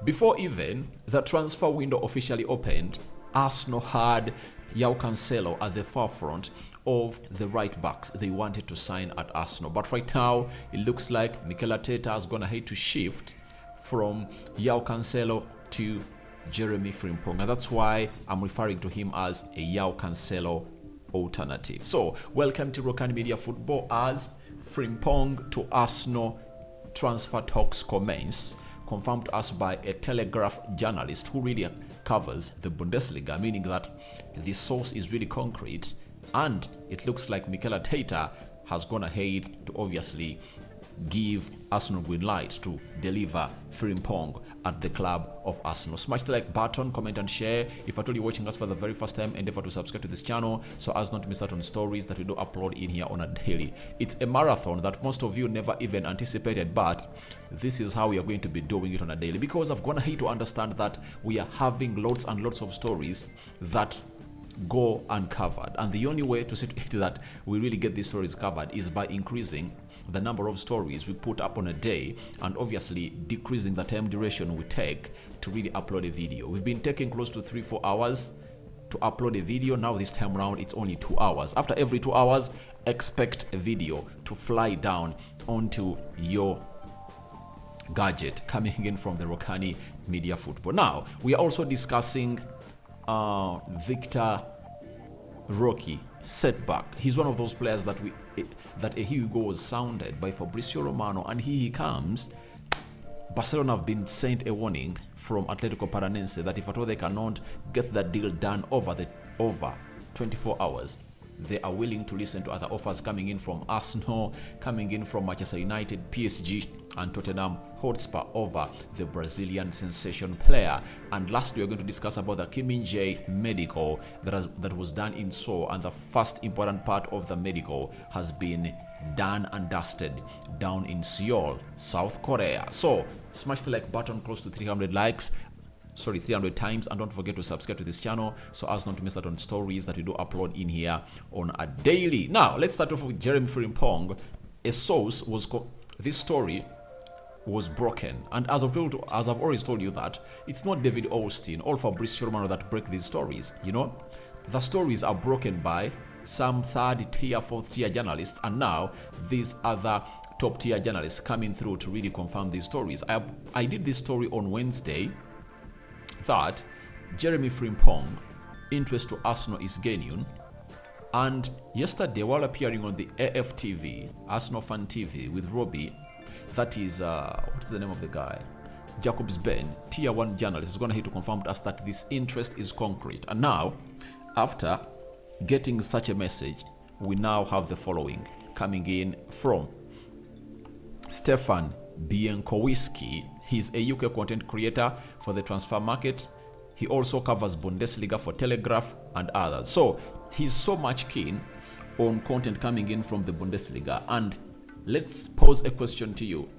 before even the transfer window officially opened, Arsenal had Joao Cancelo at the forefront of the right backs they wanted to sign at Arsenal. But right now, it looks like Mikel Arteta is going to have to shift from Joao Cancelo to Jeremy Frimpong. And that's why I'm referring to him as a Joao Cancelo alternative. So, welcome to Rokani Media Football as Frimpong to Arsenal transfer talks commence, confirmed to us by a Telegraph journalist who really covers the Bundesliga, meaning that the source is really concrete, and it looks like Mikel Arteta has gone ahead to obviously give Arsenal green light to deliver Frimpong at the club of Arsenal. Smash the like button, comment and share. If at all you're watching us for the very first time, endeavor to subscribe to this channel so as not to miss out on stories that we do upload in here on a daily. It's a marathon that most of you never even anticipated, but this is how we are going to be doing it on a daily, because I've gone ahead to understand that we are having lots and lots of stories that go uncovered, and the only way to see to it that we really get these stories covered is by increasing the number of stories we put up on a day, and obviously decreasing the time duration we take to really upload a video. We've been taking close to 3-4 hours to upload a video. Now this time around it's only 2 hours. After every 2 hours, expect a video to fly down onto your gadget coming in from the Rokani Media Football. Now we are also discussing Vitor Roque setback. He's one of those players that he was sounded by Fabrizio Romano, and here he comes. Barcelona have been sent a warning from Atletico Paranense that if at all they cannot get that deal done over 24 hours, they are willing to listen to other offers coming in from Arsenal, coming in from Manchester United, PSG, and Tottenham Hotspur over the Brazilian sensation player. And lastly, we're going to discuss about the Min-jae medical that was done in Seoul, and the first important part of the medical has been done and dusted down in Seoul, South Korea. So smash the like button close to 300 times, and don't forget to subscribe to this channel so as not to miss out on stories that we do upload in here on a daily. Now let's start off with Jeremy Frimpong. A source was this story was broken, and as I've always told you, that it's not David Austin or Fabrizio Romano that break these stories. You know, the stories are broken by some third tier, fourth tier journalists, and now these other top tier journalists coming through to really confirm these stories. I did this story on Wednesday that Jeremy Frimpong interest to Arsenal is genuine, and yesterday while appearing on the AFTV, Arsenal Fan TV with Robbie, that is what is the name of the guy, Jacobs Ben, tier 1 journalist, is going to confirm to us that this interest is concrete. And now, after getting such a message, we now have the following coming in from Stefan Bienkowski. He's a UK content creator for the transfer market. He also covers Bundesliga for Telegraph and others. So he's so much keen on content coming in from the Bundesliga. And let's pose a question to you.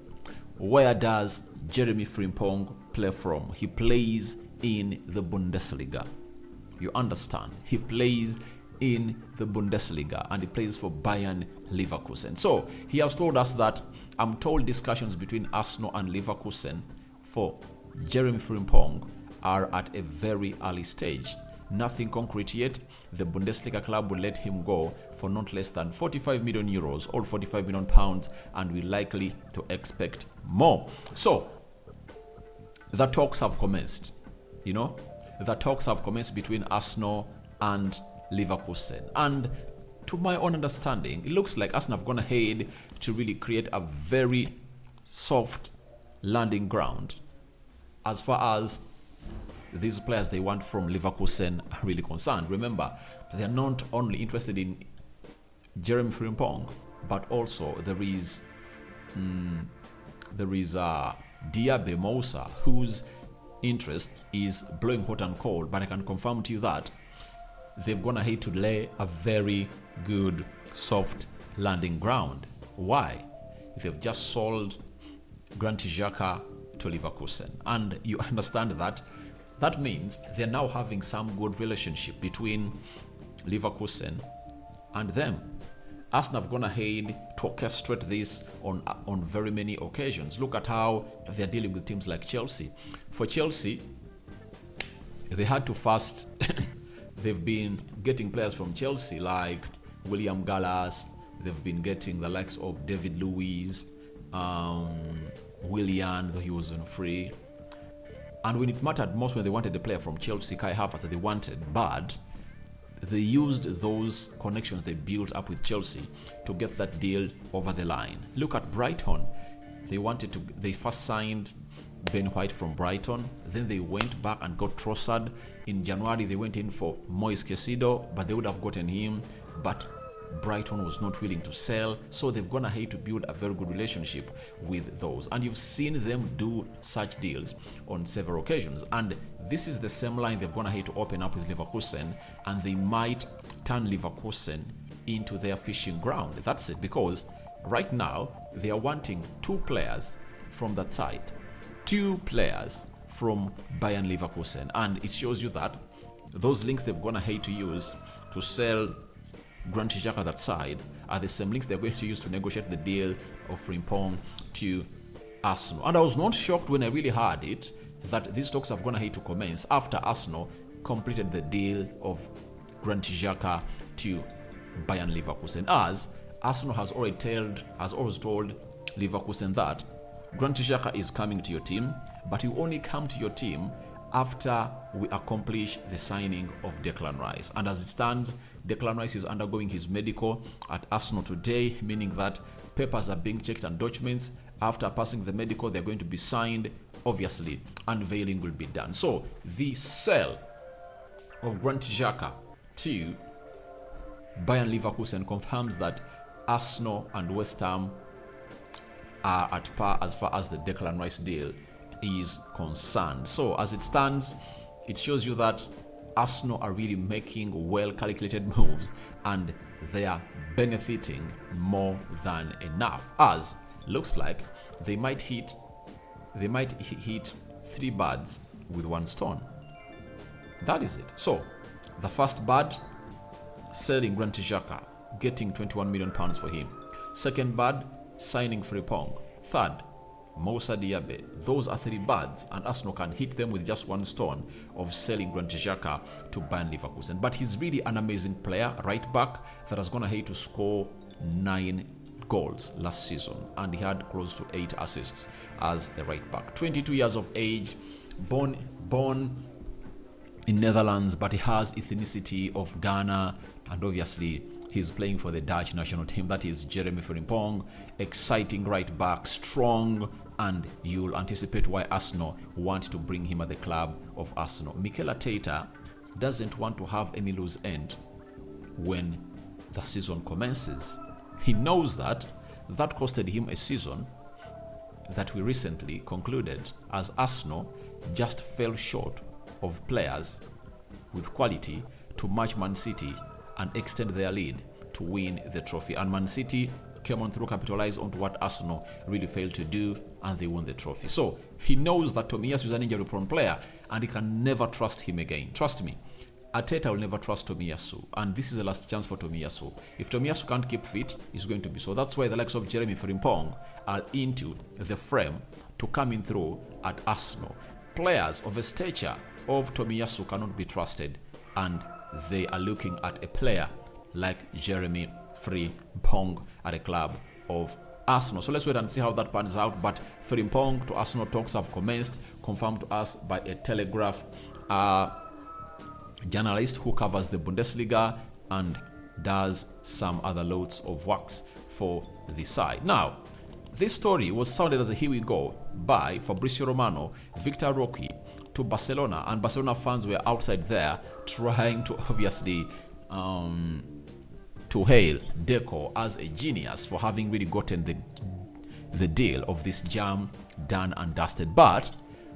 Where does Jeremy Frimpong play from? He plays in the Bundesliga. You understand? He plays in the Bundesliga, and he plays for Bayern Leverkusen. So he has told us that I'm told discussions between Arsenal and Leverkusen for Jeremy Frimpong are at a very early stage. Nothing concrete yet. The Bundesliga club will let him go for not less than 45 million euros or 45 million pounds, and we're likely to expect more. So the talks have commenced. You know, the talks have commenced between Arsenal and Leverkusen, and to my own understanding, it looks like Arsenal have gone ahead to really create a very soft landing ground as far as these players they want from Leverkusen are really concerned. Remember, they are not only interested in Jeremy Frimpong, but also there is Diaby Moussa, whose interest is blowing hot and cold. But I can confirm to you that they've gone ahead to lay a very good soft landing ground. Why? They've just sold Granit Xhaka to Leverkusen, and you understand that means they're now having some good relationship between Leverkusen and them. Arsenal have gone ahead to orchestrate this on very many occasions. Look at how they're dealing with teams like Chelsea. For Chelsea, they had to first they've been getting players from Chelsea like William Gallas. They've been getting the likes of David Luiz, Willian, though he was on free. And when it mattered most, when they wanted a player from Chelsea, Kai Havertz, they wanted, but they used those connections they built up with Chelsea to get that deal over the line. Look at Brighton. They first signed Ben White from Brighton. Then they went back and got Trossard. In January, they went in for Moise Caicedo, but they would have gotten him. But Brighton was not willing to sell, so they've gone ahead to build a very good relationship with those. And you've seen them do such deals on several occasions. And this is the same line they've gone ahead to open up with Leverkusen, and they might turn Leverkusen into their fishing ground. That's it, because right now they are wanting 2 players from that side, 2 players from Bayern Leverkusen, and it shows you that those links they've gone ahead to use to sell Granit Xhaka that side are the same links they're going to use to negotiate the deal of Frimpong to Arsenal. And I was not shocked when I really heard it that these talks have gone ahead to commence after Arsenal completed the deal of Granit Xhaka to Bayern Leverkusen, as Arsenal has always told Leverkusen that Granit Xhaka is coming to your team, but he will only come to your team after we accomplish the signing of Declan Rice. And as it stands, Declan Rice is undergoing his medical at Arsenal today, meaning that papers are being checked and documents. After passing the medical, they're going to be signed. Obviously, unveiling will be done. So the sale of Granit Xhaka to Bayern Leverkusen confirms that Arsenal and West Ham are at par as far as the Declan Rice deal is concerned. So as it stands, it shows you that Arsenal are really making well-calculated moves, and they are benefiting more than enough, as looks like they might hit 3 birds with 1 stone. That is it. So the first bird, selling Granit Xhaka, getting £21 million for him. Second bird, signing Frimpong. Third, Moussa Diaby. Those are 3 birds, and Arsenal can hit them with just 1 stone of selling Granit Xhaka to Bayern Leverkusen. But he's really an amazing player, right back, that has gone ahead to score 9 goals last season, and he had close to 8 assists as a right back. 22 years of age, born in Netherlands, but he has ethnicity of Ghana, and obviously he's playing for the Dutch national team. That is Jeremy Frimpong, exciting right back, strong, and you'll anticipate why Arsenal want to bring him at the club of Arsenal. Mikel Arteta doesn't want to have any loose end when the season commences. He knows that costed him a season that we recently concluded, as Arsenal just fell short of players with quality to match Man City and extend their lead to win the trophy. And Man City came on through, capitalized onto what Arsenal really failed to do, and they won the trophy. So he knows that Tomiyasu is an injury-prone player, and he can never trust him again. Trust me, Arteta will never trust Tomiyasu, and this is the last chance for Tomiyasu. If Tomiyasu can't keep fit, it's going to be so. That's why the likes of Jeremy Frimpong are into the frame to come in through at Arsenal. Players of a stature of Tomiyasu cannot be trusted, and they are looking at a player like Jeremy Frimpong at a club of Arsenal. So let's wait and see how that pans out. But Frimpong to Arsenal talks have commenced, confirmed to us by a Telegraph journalist who covers the Bundesliga and does some other loads of works for the side. Now, this story was sounded as a "here we go" by Fabrizio Romano, Vitor Roque to Barcelona, and Barcelona fans were outside there trying to obviously to hail Deco as a genius for having really gotten the deal of this jam done and dusted. But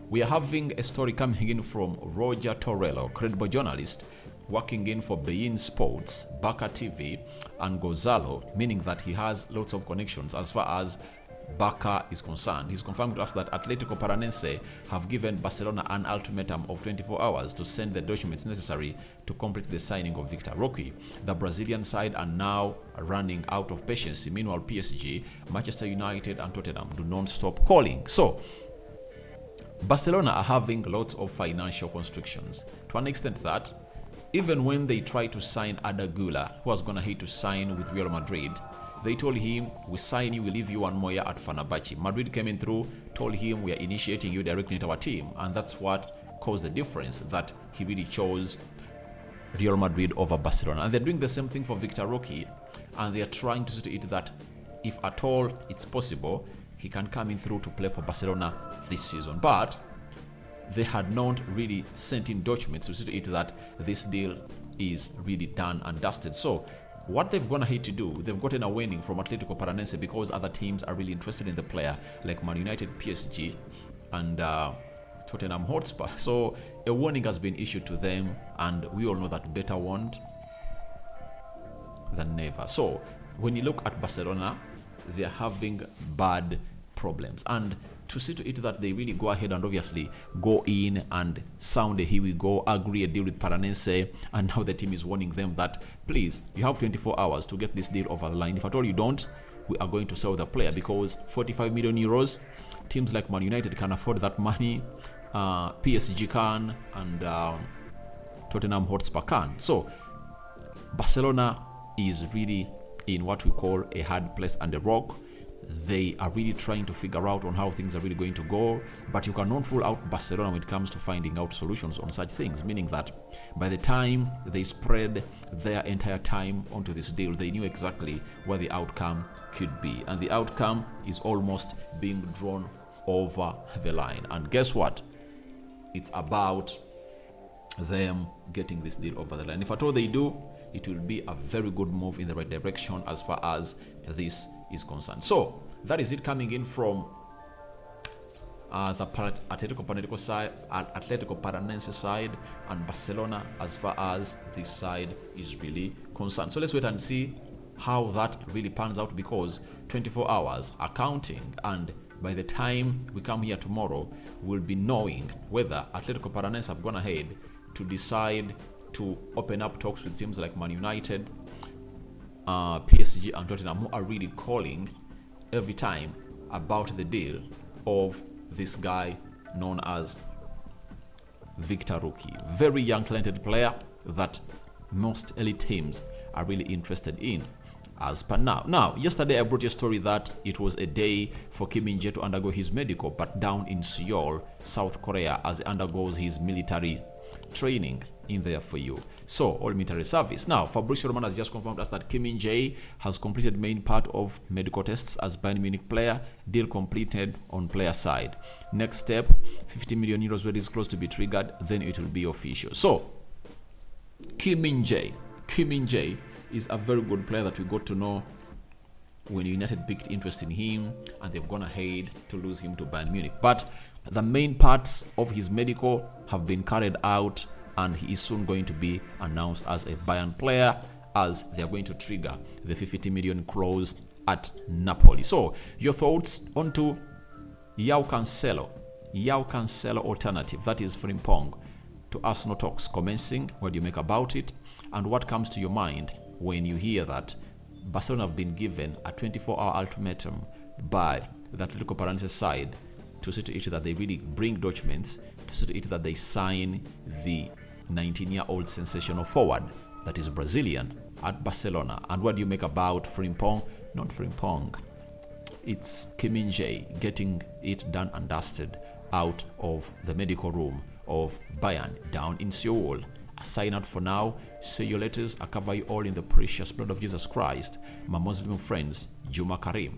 we are having a story coming in from Roger Torello, credible journalist working in for Bein Sports, Baka TV, and Gonzalo, meaning that he has lots of connections as far as Barca is concerned. He's confirmed to us that Atletico Paranense have given Barcelona an ultimatum of 24 hours to send the documents necessary to complete the signing of Vitor Roque. The Brazilian side are now running out of patience. Meanwhile, PSG, Manchester United and Tottenham do not stop calling. So, Barcelona are having lots of financial constrictions to an extent that even when they try to sign Arda Güler, who was going to hate to sign with Real Madrid, they told him, we sign you, we leave you 1 more year at Fenerbahce. Madrid came in through, told him, we are initiating you directly into our team. And that's what caused the difference, that he really chose Real Madrid over Barcelona. And they're doing the same thing for Vitor Roque. And they're trying to see to it that if at all it's possible, he can come in through to play for Barcelona this season. But they had not really sent in documents to see to it that this deal is really done and dusted. So what they've gone ahead to do, they've gotten a warning from Atletico Paranense because other teams are really interested in the player, like Man United, PSG, and Tottenham Hotspur. So a warning has been issued to them, and we all know that better warned than never. So when you look at Barcelona, they're having bad problems. And to see to it that they really go ahead and obviously go in and sound a here we go, agree a deal with Paranense, and now the team is warning them that please, you have 24 hours to get this deal over the line. If at all you don't, we are going to sell the player, because 45 million euros, teams like Man United can afford that money, PSG can, and Tottenham Hotspur can. So Barcelona is really in what we call a hard place and a rock. They are really trying to figure out on how things are really going to go, but you cannot rule out Barcelona when it comes to finding out solutions on such things, meaning that by the time they spread their entire time onto this deal, they knew exactly where the outcome could be, and the outcome is almost being drawn over the line. And guess what? It's about them getting this deal over the line. If at all they do, it will be a very good move in the right direction as far as this is concerned. So that is it coming in from the Atletico Paranense side and Barcelona as far as this side is really concerned. So let's wait and see how that really pans out, because 24 hours are counting, and by the time we come here tomorrow, we'll be knowing whether Atletico Paranense have gone ahead to decide to open up talks with teams like Man United, PSG and Tottenham, who are really calling every time about the deal of this guy known as Vitor Roque. Very young, talented player that most elite teams are really interested in as per now. Now, yesterday I brought you a story that it was a day for Min-jae to undergo his medical, but down in Seoul, South Korea, as he undergoes his military training in there for you. So, all military service. Now, Fabrizio Romano has just confirmed us that Min-jae has completed main part of medical tests as Bayern Munich player. Deal completed on player side. Next step, 50 million euros really is close to be triggered. Then it will be official. So, Min-jae is a very good player that we got to know when United picked interest in him, and they've gone ahead to lose him to Bayern Munich. But the main parts of his medical have been carried out, and he is soon going to be announced as a Bayern player, as they are going to trigger the 50 million clause at Napoli. So, your thoughts onto Joao Cancelo alternative, that is Frimpong, to Arsenal talks commencing. What do you make about it? And what comes to your mind when you hear that Barcelona have been given a 24-hour ultimatum by the Atletico Paranense side to see to it that they really bring documents, to see to it that they sign the 19-year-old sensational forward that is Brazilian at Barcelona? And what do you make about Frimpong? Not Frimpong. It's Min-jae getting it done and dusted out of the medical room of Bayern down in Seoul. A sign out for now. See you later. I cover you all in the precious blood of Jesus Christ. My Muslim friends, Juma Karim.